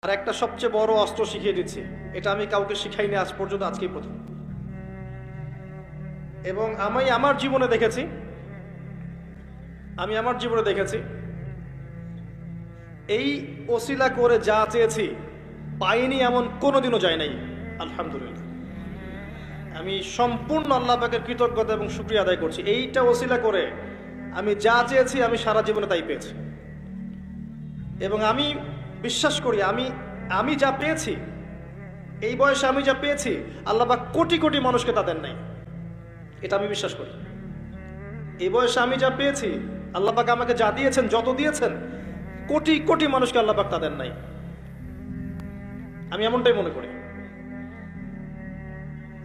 আর একটা সবচেয়ে বড় অস্ত্র শিখিয়ে দিচ্ছি, এটা আমি কাউকে শিখাইনি আজ পর্যন্ত, আজকেই প্রথম। এবং আমি আমার জীবনে দেখেছি এই ওসিলা করে যা চেয়েছি পাইনি এমন কোনোদিনও যায় নাই। আলহামদুলিল্লাহ, আমি সম্পূর্ণ আল্লাহ পাকের কৃতজ্ঞতা এবং শুকরিয়া আদায় করছি। এইটা ওসিলা করে আমি যা চেয়েছি আমি সারা জীবনে তাই পেয়েছি। এবং আমি বিশ্বাস করি আমি যা পেয়েছি, এই বয়সে আমি যা পেয়েছি আল্লাহ পাক কোটি কোটি মানুষকে তা দেন নাই, এটা আমি বিশ্বাস করি। এই বয়সে আমি যা পেয়েছি আল্লাহ পাক আমাকে যা দিয়েছেন, যত দিয়েছেন, কোটি কোটি মানুষকে আল্লাহ পাক তা দেন নাই, আমি এমনটাই মনে করি।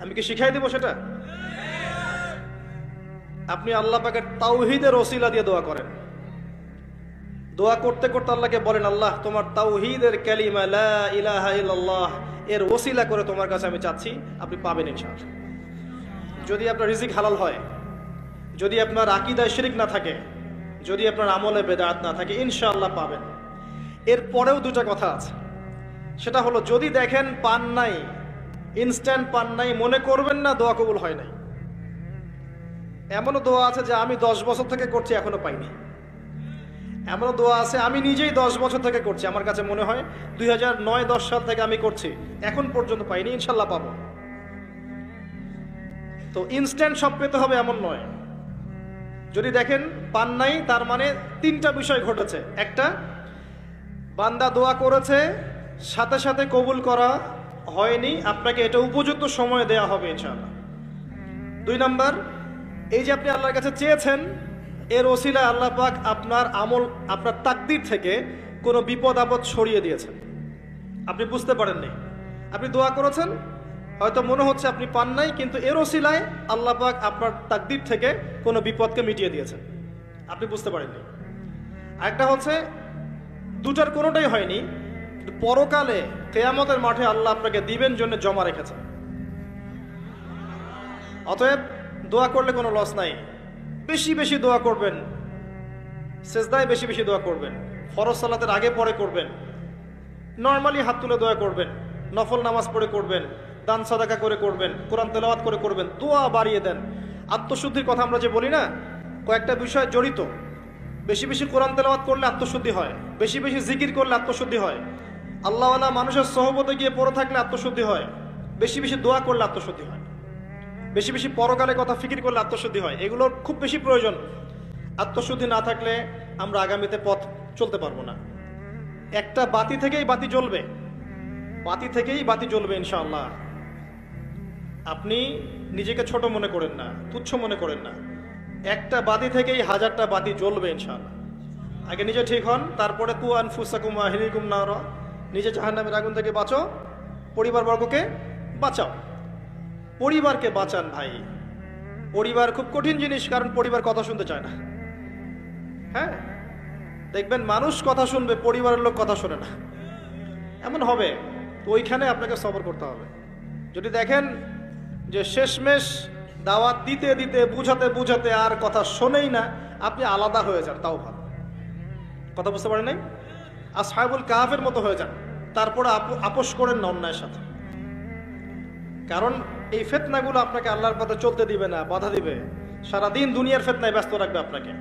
আমি কি শিখাই দেব সেটা? আপনি আল্লাহ পাকের তাওহীদের ওসিলা দিয়ে দোয়া করেন। দোয়া করতে করতে আল্লাহকে বলেন, আল্লাহ তোমার তাওহীদের কালিমা লা ইলাহা ইল্লাল্লাহ এর ওসিলা করে তোমার কাছে আমি চাচ্ছি, আপনি পাবেন ইনশাআল্লাহ। যদি আপনার রিজিক হালাল হয়, যদি আপনার আকীদায় শিরক না থাকে, যদি আপনার আমলে বেদাত না থাকে, ইনশাআল্লাহ পাবেন। এরপরেও দুটো কথা আছে, সেটা হলো যদি দেখেন পান নাই, ইনস্ট্যান্ট পান নাই, মনে করবেন না দোয়া কবুল হয় নাই। এমনও দোয়া আছে যে আমি 10 বছর থেকে করছি এখনো পাইনি। এমনও দোয়া আছে আমি নিজেই 10 বছর থেকে করছি, আমার কাছে মনে হয় 2009-10 সাল থেকে আমি করছি, এখন পর্যন্ত পাইনি, ইনশাল্লাহ পাবো। তো ইনস্ট্যান্ট সব পেতে হবে এমন নয়। যদি দেখেন পান নাই, তার মানে 3টা বিষয় ঘটেছে। একটা, বান্দা দোয়া করেছে, সাথে সাথে কবুল করা হয়নি, আপনাকে এটা উপযুক্ত সময় দেয়া হবে ইনশাআল্লাহ। 2 নাম্বার, এই যে আপনি আল্লাহর কাছে চেয়েছেন, এর ওসিলায় আল্লাহ পাক আপনার আমল, আপনার তাকদীর থেকে কোনো বিপদ আপদ সরিয়ে দিয়েছেন, আপনি বুঝতে পারেননি। আপনি দোয়া করেছেন, হয়তো মনে হচ্ছে আপনি পান নাই, কিন্তু এর ওসিলায় আল্লাহ পাক আপনার তাকদীর থেকে কোনো বিপদকে মিটিয়ে দিয়েছেন, আপনি বুঝতে পারেননি। আরেকটা হচ্ছে, দুটার কোনোটাই হয়নি, পরকালে কিয়ামতের মাঠে আল্লাহ আপনাকে দিবেন জন্য জমা রেখেছেন। অতএব দোয়া করলে কোনো লস নাই। বেশি বেশি দোয়া করবেন, সেজদায় বেশি বেশি দোয়া করবেন, ফরজ সালাতের আগে পরে করবেন, নর্মালি হাত তুলে দোয়া করবেন, নফল নামাজ পড়ে করবেন, দান সাদাকা করে করবেন, কোরআন তেলাওয়াত করে করবেন, দোয়া বাড়িয়ে দেন। আত্মশুদ্ধির কথা আমরা যে বলি না, কয়েকটা বিষয় জড়িত। বেশি বেশি কোরআন তেলাওয়াত করলে আত্মশুদ্ধি হয়, বেশি বেশি জিকির করলে আত্মশুদ্ধি হয়, আল্লাহওয়ালা মানুষের সহবতে গিয়ে পড়ে থাকলে আত্মশুদ্ধি হয়, বেশি বেশি দোয়া করলে আত্মশুদ্ধি হয়, বেশি বেশি পরকালে কথা ফিকির করলে আত্মশুদ্ধি হয়। এগুলোর খুব বেশি প্রয়োজন। আত্মশুদ্ধি না থাকলে আমরা আগামীতে পথ চলতে পারবো না। একটা বাতি থেকেই বাতি জ্বলবে, বাতি থেকেই বাতি জ্বলবে ইনশাআল্লাহ। আপনি নিজেকে ছোট মনে করেন না, তুচ্ছ মনে করেন না, একটা বাতি থেকেই 1000টা বাতি জ্বলবে ইনশাআল্লাহ। আগে নিজে ঠিক হন, তারপরে কু আনফুসাকুম ওয়া আহলিকুম নারা, নিজে জাহান্নামের আগুন থেকে বাঁচো, পরিবারবর্গকে বাঁচাও। পরিবারকে বাঁচান ভাই। পরিবার খুব কঠিন জিনিস, কারণ পরিবার কথা শুনতে চায় না। হ্যাঁ, দেখবেন মানুষ কথা শুনবে, পরিবারের লোক কথা শোনে না, এমন হবে। তো ওইখানে আপনাকে সবর করতে হবে। যদি দেখেন যে শেষমেশ দাওয়াত দিতে দিতে, বুঝাতে বুঝাতে আর কথা শোনেই না, আপনি আলাদা হয়ে যান, তাও ভালো। কথা বুঝতে পারেন নাই? আসহাবুল কাহাফের মতো হয়ে যান, তারপরে আপোষ করেন না অন্যায়ের সাথে। কারণ এই ফিতনাগুলো আপনাকে আল্লাহর পথে চলতে দিবে না, বাধা দিবে, সারাদিন দুনিয়ার ফিতনায় ব্যস্ত রাখবে আপনাকে।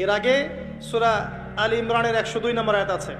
এর আগে সূরা আল ইমরানের 102 নম্বর আয়াত আছে,